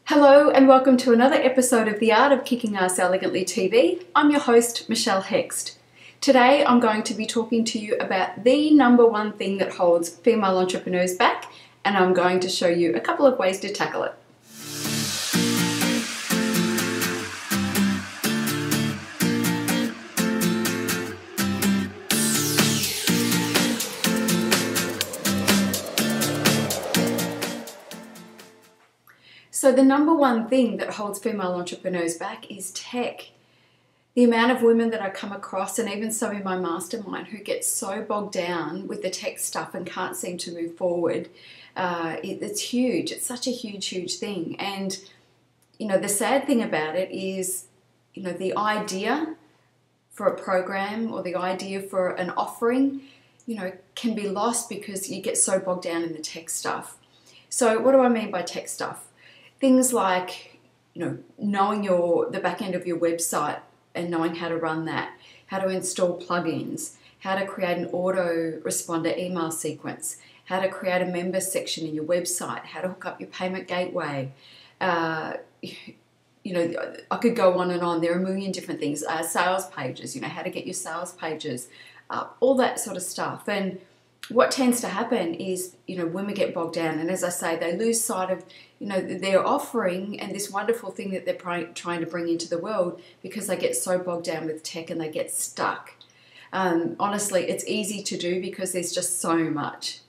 Hello and welcome to another episode of The Art of Kicking Ass Elegantly TV. I'm your host, Michelle Hext. Today I'm going to be talking to you about the number one thing that holds female entrepreneurs back, and I'm going to show you a couple of ways to tackle it. So the number one thing that holds female entrepreneurs back is tech. The amount of women that I come across, and even some in my mastermind, who get so bogged down with the tech stuff and can't seem to move forward, it's huge. It's such a huge thing. And, the sad thing about it is, the idea for a program or the idea for an offering, can be lost because you get so bogged down in the tech stuff. So what do I mean by tech stuff? Things like, knowing the back end of your website and knowing how to run that, how to install plugins, how to create an autoresponder email sequence, how to create a member section in your website, how to hook up your payment gateway. I could go on and on. There are a million different things. Sales pages, how to get your sales pages up, all that sort of stuff. And what tends to happen is, women get bogged down, and as I say, they lose sight of, their offering and this wonderful thing that they're trying to bring into the world because they get so bogged down with tech and they get stuck. Honestly, it's easy to do because there's just so much.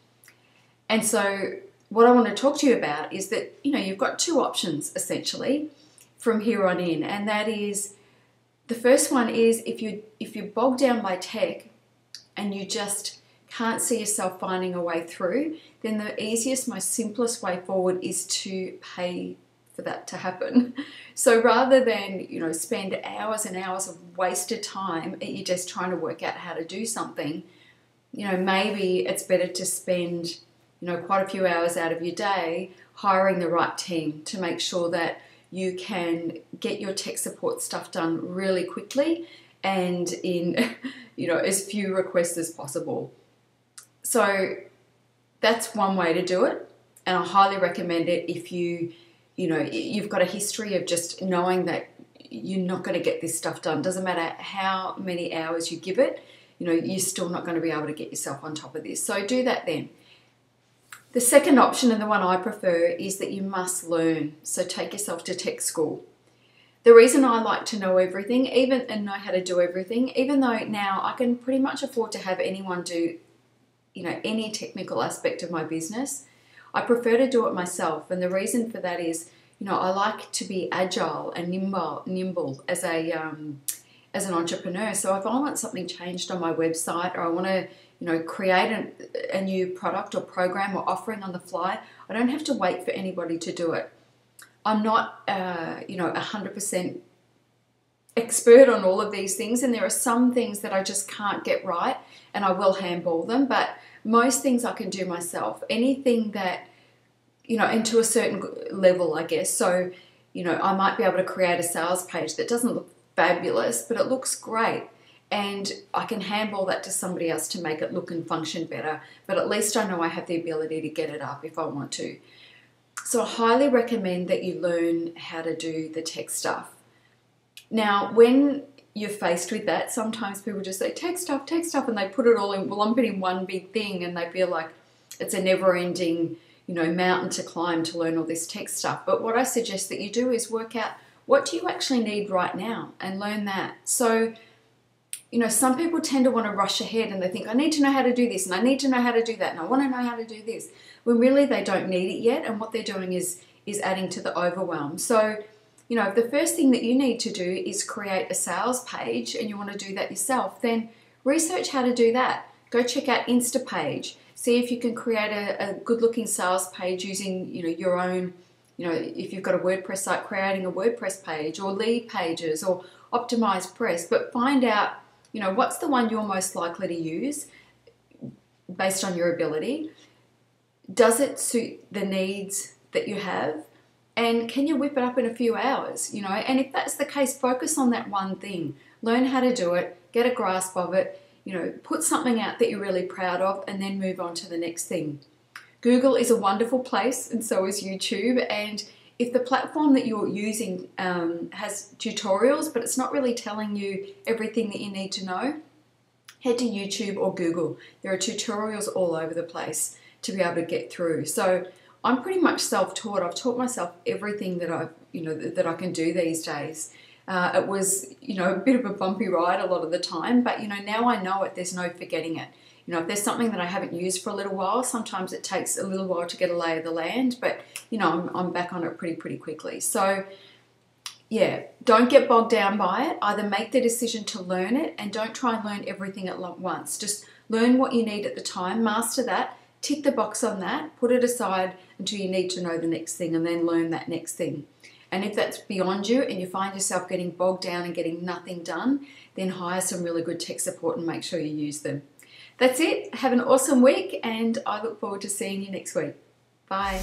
And so what I want to talk to you about is that, you've got two options essentially from here on in, and that is, the first one is if you're bogged down by tech and you just can't see yourself finding a way through, then the easiest, most simplest way forward is to pay for that to happen. So rather than, spend hours and hours of wasted time at you just trying to work out how to do something, maybe it's better to spend, quite a few hours out of your day hiring the right team to make sure that you can get your tech support stuff done really quickly and in, as few requests as possible. So that's one way to do it, and I highly recommend it if you've got a history of just knowing that you're not going to get this stuff done. Doesn't matter how many hours you give it, you're still not going to be able to get yourself on top of this. So do that then. The second option, and the one I prefer, is that you must learn. So take yourself to tech school. The reason I like to know everything, and know how to do everything, even though now I can pretty much afford to have anyone do any technical aspect of my business, I prefer to do it myself. And the reason for that is, I like to be agile and nimble as an entrepreneur. So if I want something changed on my website, or I want to, create a new product or program or offering on the fly, I don't have to wait for anybody to do it. I'm not, 100% expert on all of these things, and there are some things that I just can't get right, and I will handball them, but most things I can do myself. Anything that, and to a certain level, I guess. So, I might be able to create a sales page that doesn't look fabulous, but it looks great, and I can handball that to somebody else to make it look and function better, but at least I know I have the ability to get it up if I want to. So I highly recommend that you learn how to do the tech stuff. Now, when you're faced with that, sometimes people just say, tech stuff, and they put it all in, lump it in one big thing, and they feel like it's a never-ending, mountain to climb to learn all this tech stuff. But what I suggest that you do is work out, what do you actually need right now, and learn that. So, some people tend to want to rush ahead, and they think, I need to know how to do this, and I need to know how to do that, and I want to know how to do this, when really they don't need it yet, and what they're doing is adding to the overwhelm. So, if the first thing that you need to do is create a sales page, and you want to do that yourself, then research how to do that. Go check out Instapage. See if you can create a good-looking sales page using, your own, if you've got a WordPress site, creating a WordPress page, or lead pages, or optimized press. But find out, what's the one you're most likely to use based on your ability. Does it suit the needs that you have? And can you whip it up in a few hours, And if that's the case, focus on that one thing. Learn how to do it, get a grasp of it, put something out that you're really proud of, and then move on to the next thing. Google is a wonderful place, and so is YouTube. And If the platform that you're using has tutorials, but it's not really telling you everything that you need to know, head to YouTube or Google. There are tutorials all over the place to be able to get through. So I'm pretty much self-taught. I've taught myself everything that that I can do these days. It was, a bit of a bumpy ride a lot of the time, but now I know it. There's no forgetting it. If there's something that I haven't used for a little while, sometimes it takes a little while to get a lay of the land, but I'm back on it pretty quickly. So yeah, don't get bogged down by it. Either make the decision to learn it, and don't try and learn everything at once. Just learn what you need at the time, master that, tick the box on that, put it aside until you need to know the next thing, and then learn that next thing. And if that's beyond you and you find yourself getting bogged down and getting nothing done, then hire some really good tech support and make sure you use them. That's it. Have an awesome week, and I look forward to seeing you next week. Bye.